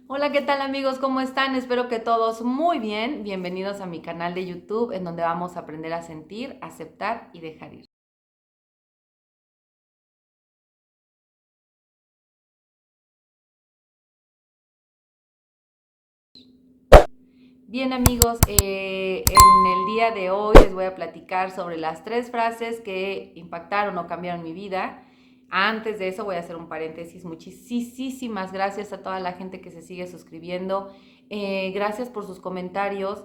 Hola, ¿qué tal amigos? ¿Cómo están? Espero que todos muy bien. Bienvenidos a mi canal de YouTube en donde vamos a aprender a sentir, aceptar y dejar ir. Bien amigos, en el día de hoy les voy a platicar sobre las tres frases que impactaron o cambiaron mi vida. Antes de eso voy a hacer un paréntesis. Muchísimas gracias a toda la gente que se sigue suscribiendo. Gracias por sus comentarios.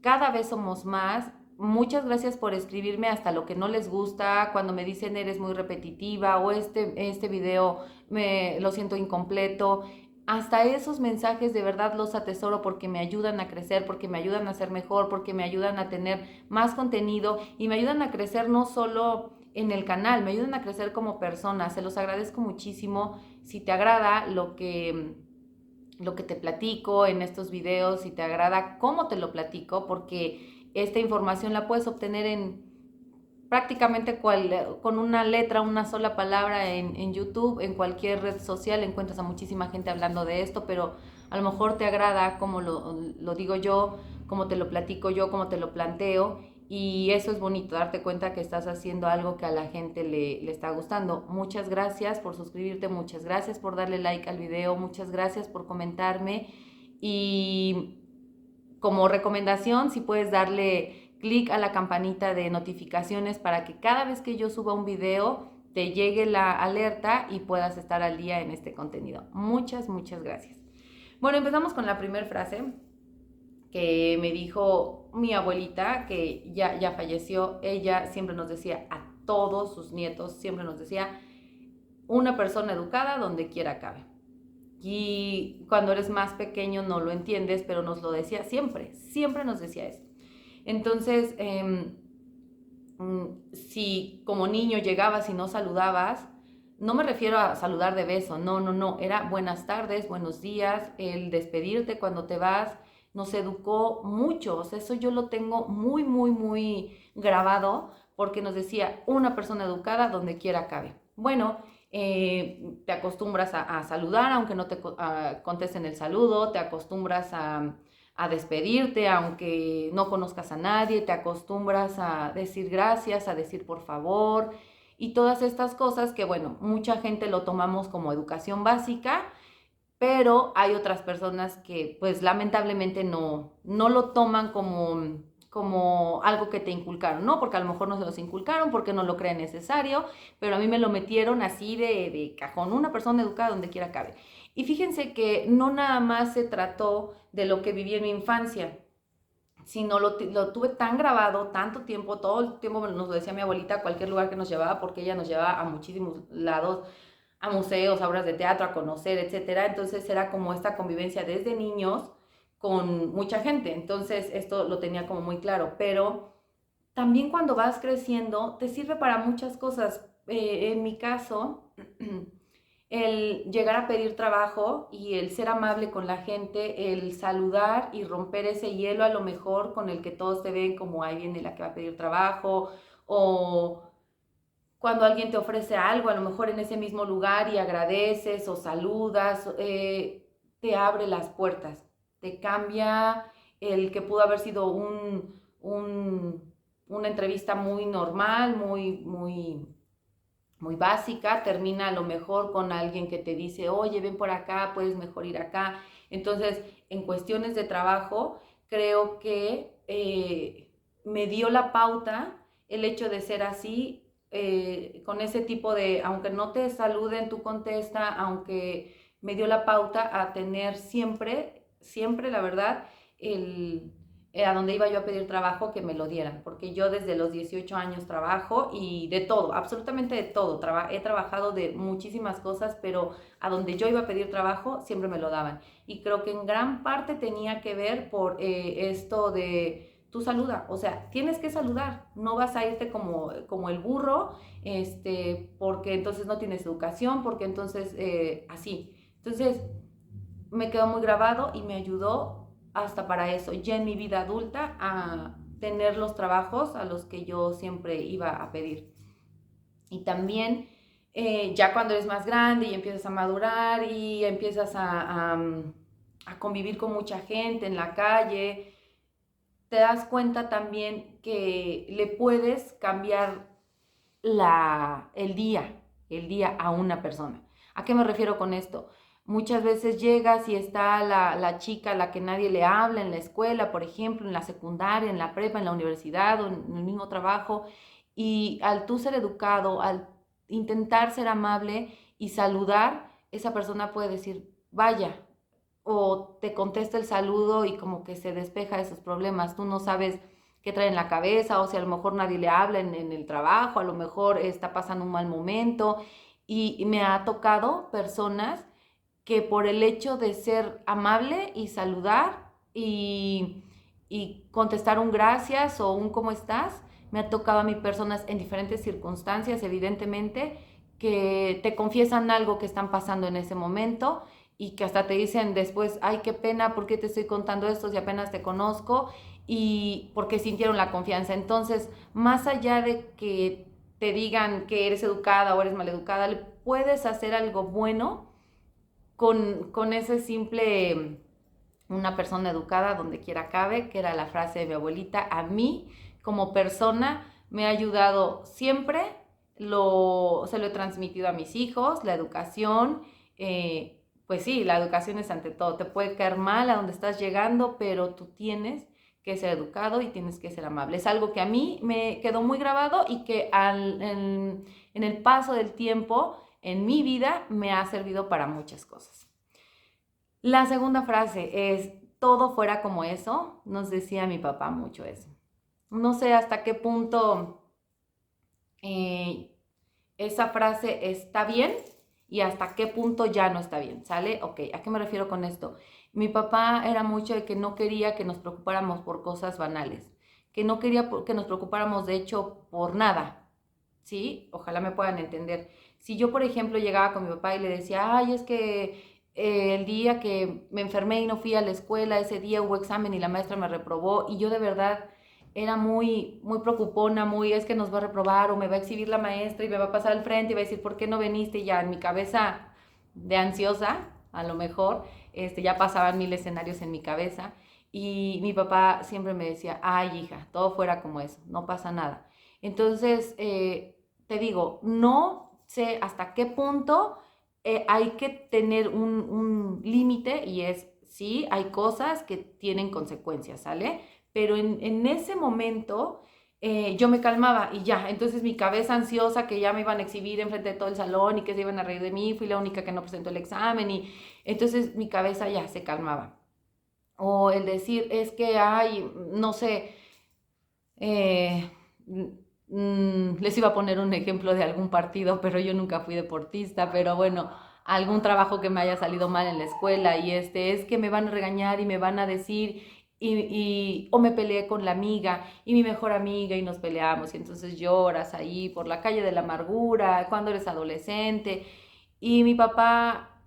Cada vez somos más. Muchas gracias por escribirme hasta lo que no les gusta, cuando me dicen eres muy repetitiva o este video lo siento incompleto. Hasta esos mensajes de verdad los atesoro porque me ayudan a crecer, porque me ayudan a ser mejor, porque me ayudan a tener más contenido y me ayudan a crecer no solo en el canal, me ayudan a crecer como persona. Se los agradezco muchísimo. Si te agrada lo que te platico en estos videos, si te agrada cómo te lo platico, porque esta información la puedes obtener en prácticamente con una letra, una sola palabra en YouTube, en cualquier red social, encuentras a muchísima gente hablando de esto, pero a lo mejor te agrada como lo digo yo, como te lo platico yo, como te lo planteo, y eso es bonito, darte cuenta que estás haciendo algo que a la gente le está gustando. Muchas gracias por suscribirte, muchas gracias por darle like al video, muchas gracias por comentarme y como recomendación, si puedes darle clic a la campanita de notificaciones para que cada vez que yo suba un video te llegue la alerta y puedas estar al día en este contenido. Muchas gracias. Bueno, empezamos con la primera frase que me dijo mi abuelita, que ya falleció. Ella siempre nos decía a todos sus nietos, siempre nos decía, una persona educada donde quiera cabe. Y cuando eres más pequeño no lo entiendes, pero nos lo decía siempre nos decía eso. Entonces, si como niño llegabas y no saludabas, no me refiero a saludar de beso, no, era buenas tardes, buenos días, el despedirte cuando te vas, nos educó mucho, o sea, eso yo lo tengo muy grabado porque nos decía, una persona educada donde quiera cabe. Bueno, te acostumbras a saludar, aunque no te contesten el saludo, te acostumbras a despedirte, aunque no conozcas a nadie, te acostumbras a decir gracias, a decir por favor y todas estas cosas que, bueno, mucha gente lo tomamos como educación básica, pero hay otras personas que pues lamentablemente no lo toman como algo que te inculcaron, ¿no? Porque a lo mejor no se los inculcaron, porque no lo creen necesario, pero a mí me lo metieron así de cajón, una persona educada donde quiera cabe. Y fíjense que no nada más se trató de lo que viví en mi infancia, sino lo tuve tan grabado, tanto tiempo, todo el tiempo nos lo decía mi abuelita a cualquier lugar que nos llevaba, porque ella nos llevaba a muchísimos lados, a museos, a obras de teatro, a conocer, etcétera. Entonces era como esta convivencia desde niños con mucha gente. Entonces esto lo tenía como muy claro, pero también cuando vas creciendo te sirve para muchas cosas. En mi caso, el llegar a pedir trabajo y el ser amable con la gente, el saludar y romper ese hielo a lo mejor con el que todos te ven como ahí viene la que va a pedir trabajo, o cuando alguien te ofrece algo, a lo mejor en ese mismo lugar y agradeces o saludas, te abre las puertas, te cambia el que pudo haber sido una entrevista muy normal, muy básica, termina a lo mejor con alguien que te dice, oye, ven por acá, puedes mejor ir acá. Entonces, en cuestiones de trabajo, creo que me dio la pauta el hecho de ser así, con ese tipo de, aunque no te saluden, tú contesta, aunque me dio la pauta a tener siempre, la verdad, a donde iba yo a pedir trabajo, que me lo dieran, porque yo desde los 18 años trabajo y de todo, absolutamente de todo, he trabajado de muchísimas cosas, pero a donde yo iba a pedir trabajo siempre me lo daban. Y creo que en gran parte tenía que ver por esto de tú saluda, o sea, tienes que saludar, no vas a irte como el burro, porque entonces no tienes educación, porque entonces así. Entonces, me quedó muy grabado y me ayudó hasta para eso, ya en mi vida adulta, a tener los trabajos a los que yo siempre iba a pedir. Y también ya cuando eres más grande y empiezas a madurar y empiezas a a convivir con mucha gente en la calle, te das cuenta también que le puedes cambiar el día a una persona. ¿A qué me refiero con esto? Muchas veces llegas y está la chica a la que nadie le habla en la escuela, por ejemplo, en la secundaria, en la prepa, en la universidad o en el mismo trabajo, y al tú ser educado, al intentar ser amable y saludar, esa persona puede decir, vaya, o te contesta el saludo y como que se despeja de esos problemas. Tú no sabes qué trae en la cabeza o si a lo mejor nadie le habla en el trabajo, a lo mejor está pasando un mal momento. Y me ha tocado personas que por el hecho de ser amable y saludar y contestar un gracias o un cómo estás, me ha tocado a mí personas en diferentes circunstancias, evidentemente, que te confiesan algo que están pasando en ese momento y que hasta te dicen después, ay, qué pena, ¿por qué te estoy contando esto si apenas te conozco? Y porque sintieron la confianza. Entonces, más allá de que te digan que eres educada o eres maleducada, le puedes hacer algo bueno con ese simple, una persona educada donde quiera cabe, que era la frase de mi abuelita. A mí, como persona, me ha ayudado siempre, se lo he transmitido a mis hijos, la educación, pues sí, la educación es ante todo. Te puede caer mal a donde estás llegando, pero tú tienes que ser educado y tienes que ser amable. Es algo que a mí me quedó muy grabado y que en el paso del tiempo en mi vida me ha servido para muchas cosas. La segunda frase es, todo fuera como eso. Nos decía mi papá mucho eso. No sé hasta qué punto eh, esa frase está bien y hasta qué punto ya no está bien, ¿sale? Ok, ¿a qué me refiero con esto? Mi papá era mucho de que no quería que nos preocupáramos por cosas banales, que no quería que nos preocupáramos de hecho por nada, ¿sí? Ojalá me puedan entender. Si yo, por ejemplo, llegaba con mi papá y le decía, ay, es que el día que me enfermé y no fui a la escuela, ese día hubo examen y la maestra me reprobó y yo de verdad era muy preocupona, muy es que nos va a reprobar o me va a exhibir la maestra y me va a pasar al frente y va a decir, ¿por qué no veniste? Y ya en mi cabeza de ansiosa, a lo mejor, ya pasaban mil escenarios en mi cabeza y mi papá siempre me decía, ay hija, todo fuera como eso, no pasa nada. Entonces, te digo, no sé hasta qué punto hay que tener un límite y es, sí, hay cosas que tienen consecuencias, ¿sale? Pero en ese momento yo me calmaba y ya, entonces mi cabeza ansiosa que ya me iban a exhibir enfrente de todo el salón y que se iban a reír de mí, fui la única que no presentó el examen y entonces mi cabeza ya se calmaba. O el decir, es que, ay, no sé, eh, les iba a poner un ejemplo de algún partido, pero yo nunca fui deportista, pero bueno, algún trabajo que me haya salido mal en la escuela y es que me van a regañar y me van a decir o me peleé con la amiga y mi mejor amiga y nos peleamos y entonces lloras ahí por la calle de la amargura cuando eres adolescente y mi papá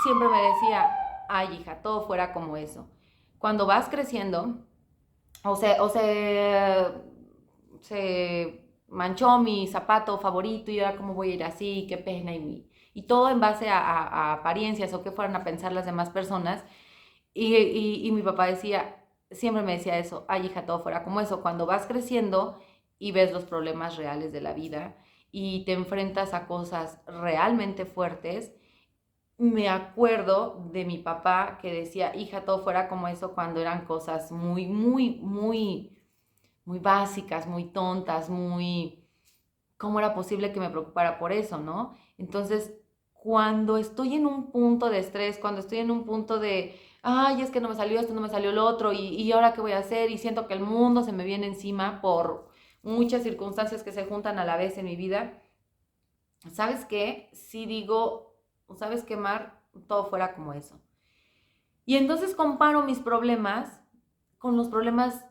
siempre me decía, ay hija, todo fuera como eso. Cuando vas creciendo, se manchó mi zapato favorito y ahora cómo voy a ir así, qué pena. Y todo en base a apariencias o qué fueran a pensar las demás personas. Y mi papá decía, siempre me decía eso, ay hija, todo fuera como eso. Cuando vas creciendo y ves los problemas reales de la vida y te enfrentas a cosas realmente fuertes, me acuerdo de mi papá que decía, hija, todo fuera como eso cuando eran cosas muy básicas, muy tontas, ¿cómo era posible que me preocupara por eso, no? Entonces, cuando estoy en un punto de estrés, cuando estoy en un punto de, ay, es que no me salió esto, no me salió lo otro, y ahora qué voy a hacer, y siento que el mundo se me viene encima por muchas circunstancias que se juntan a la vez en mi vida, ¿sabes qué? Sí digo, ¿sabes qué, Mar? Todo fuera como eso. Y entonces comparo mis problemas con los problemas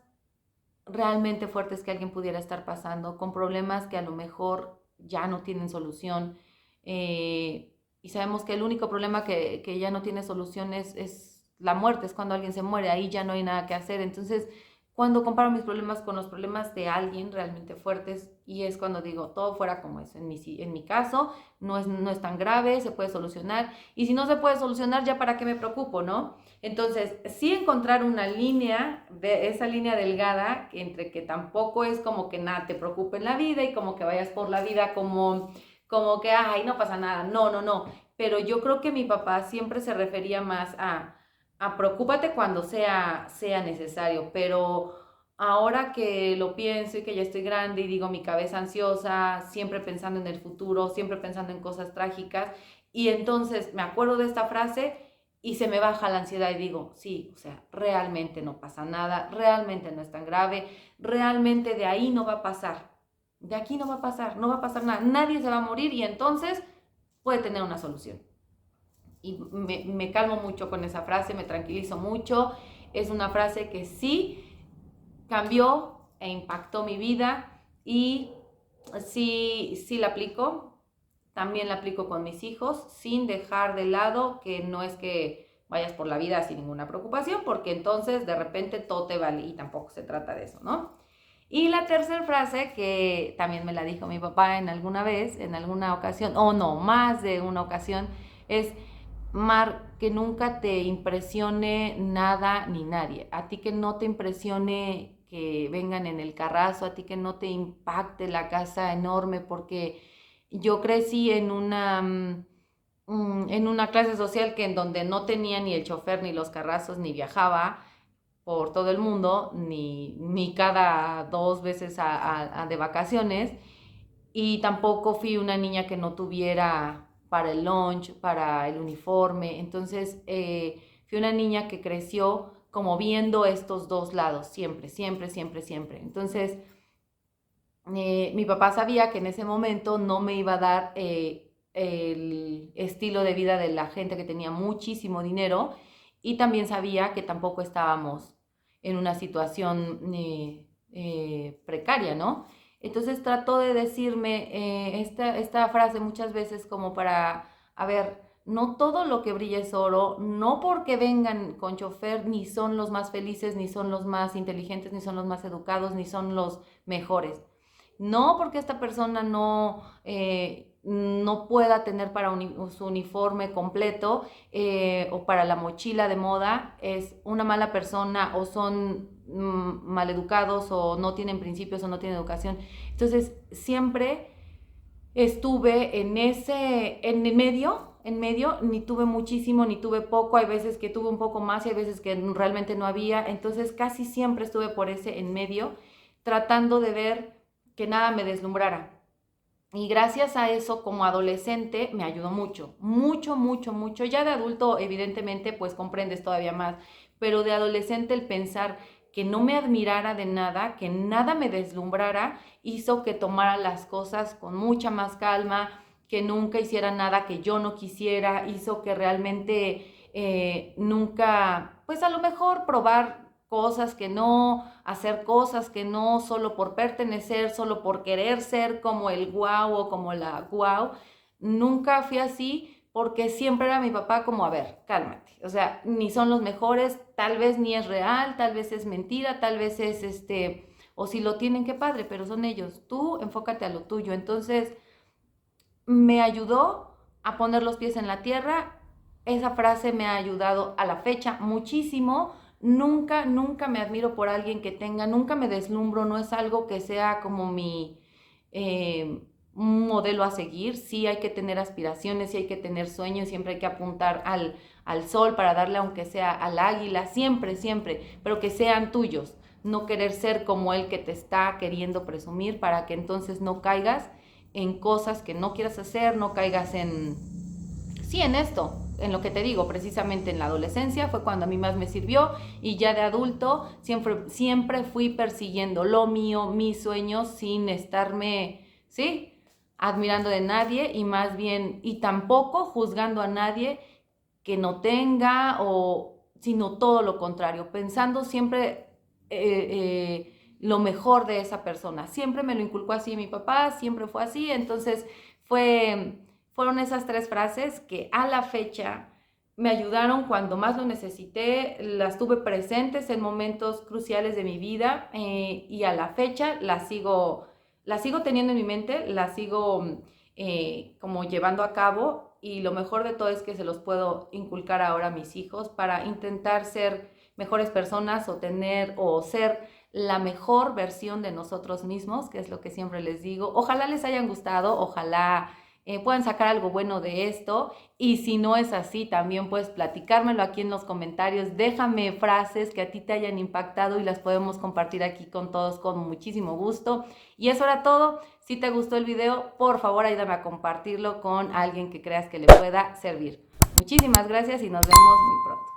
realmente fuertes que alguien pudiera estar pasando, con problemas que a lo mejor ya no tienen solución. Y sabemos que el único problema ya no tiene solución es la muerte, es cuando alguien se muere, ahí ya no hay nada que hacer. Entonces, cuando comparo mis problemas con los problemas de alguien realmente fuertes, y es cuando digo, todo fuera como es. En mi caso, no es tan grave, se puede solucionar, y si no se puede solucionar, ya para qué me preocupo, ¿no? Entonces, sí encontrar una línea, esa línea delgada, entre que tampoco es como que nada te preocupe en la vida y como que vayas por la vida como que, ay, no pasa nada. No, no, no. Pero yo creo que mi papá siempre se refería más a preocúpate cuando sea necesario, pero ahora que lo pienso y que ya estoy grande y digo mi cabeza ansiosa, siempre pensando en el futuro, siempre pensando en cosas trágicas, y entonces me acuerdo de esta frase y se me baja la ansiedad y digo, sí, o sea, realmente no pasa nada, realmente no es tan grave, realmente de ahí no va a pasar, de aquí no va a pasar, no va a pasar nada, nadie se va a morir y entonces puede tener una solución. Y me calmo mucho con esa frase, me tranquilizo mucho. Es una frase que sí cambió e impactó mi vida y sí la aplico. También la aplico con mis hijos, sin dejar de lado que no es que vayas por la vida sin ninguna preocupación, porque entonces de repente todo te vale y tampoco se trata de eso, ¿no? Y la tercera frase, que también me la dijo mi papá en alguna vez, en alguna ocasión, o no, más de una ocasión, es: Mar, que nunca te impresione nada ni nadie. A ti que no te impresione que vengan en el carrazo, a ti que no te impacte la casa enorme, porque yo crecí en una clase social que en donde no tenía ni el chofer ni los carrazos, ni viajaba por todo el mundo, ni cada 2 veces de vacaciones, y tampoco fui una niña que no tuviera para el lunch, para el uniforme. Entonces, fui una niña que creció como viendo estos dos lados, siempre, siempre, siempre, siempre. Entonces, mi papá sabía que en ese momento no me iba a dar el estilo de vida de la gente que tenía muchísimo dinero, y también sabía que tampoco estábamos en una situación precaria, ¿no? Entonces trató de decirme esta frase muchas veces como para, a ver, no todo lo que brilla es oro, no porque vengan con chofer ni son los más felices, ni son los más inteligentes, ni son los más educados, ni son los mejores. No porque esta persona no pueda tener para su uniforme completo o para la mochila de moda, es una mala persona o son maleducados o no tienen principios o no tienen educación. Entonces, siempre estuve en en medio, ni tuve muchísimo, ni tuve poco, hay veces que tuve un poco más y hay veces que realmente no había, entonces casi siempre estuve por ese en medio, tratando de ver que nada me deslumbrara. Y gracias a eso, como adolescente, me ayudó mucho, mucho, mucho, mucho. Ya de adulto, evidentemente, pues comprendes todavía más, pero de adolescente el pensar que no me admirara de nada, que nada me deslumbrara, hizo que tomara las cosas con mucha más calma, que nunca hiciera nada que yo no quisiera, hizo que realmente nunca, pues a lo mejor probar cosas que no, hacer cosas que no, solo por pertenecer, solo por querer ser como el guau o como la guau. Nunca fui así porque siempre era mi papá como, a ver, cálmate. O sea, ni son los mejores, tal vez ni es real, tal vez es mentira, tal vez es o si lo tienen, qué padre, pero son ellos. Tú enfócate a lo tuyo. Entonces, me ayudó a poner los pies en la tierra. Esa frase me ha ayudado a la fecha muchísimo. Nunca, nunca me admiro por alguien que tenga, nunca me deslumbro, no es algo que sea como un modelo a seguir. Sí hay que tener aspiraciones, sí hay que tener sueños, siempre hay que apuntar al sol para darle aunque sea al águila, siempre, siempre, pero que sean tuyos. No querer ser como el que te está queriendo presumir para que entonces no caigas en cosas que no quieras hacer, no caigas sí, en esto, en lo que te digo, precisamente en la adolescencia fue cuando a mí más me sirvió, y ya de adulto siempre, siempre fui persiguiendo lo mío, mis sueños, sin estarme, ¿sí?, admirando de nadie, y más bien, y tampoco juzgando a nadie que no tenga, sino todo lo contrario, pensando siempre lo mejor de esa persona. Siempre me lo inculcó así mi papá, siempre fue así. Entonces fueron esas tres frases que a la fecha me ayudaron cuando más lo necesité, las tuve presentes en momentos cruciales de mi vida y a la fecha las sigo teniendo en mi mente, las sigo como llevando a cabo y lo mejor de todo es que se los puedo inculcar ahora a mis hijos para intentar ser mejores personas o tener o ser la mejor versión de nosotros mismos, que es lo que siempre les digo. Ojalá les hayan gustado, ojalá puedan sacar algo bueno de esto y si no es así, también puedes platicármelo aquí en los comentarios, déjame frases que a ti te hayan impactado y las podemos compartir aquí con todos con muchísimo gusto. Y eso era todo. Si te gustó el video, por favor ayúdame a compartirlo con alguien que creas que le pueda servir. Muchísimas gracias y nos vemos muy pronto.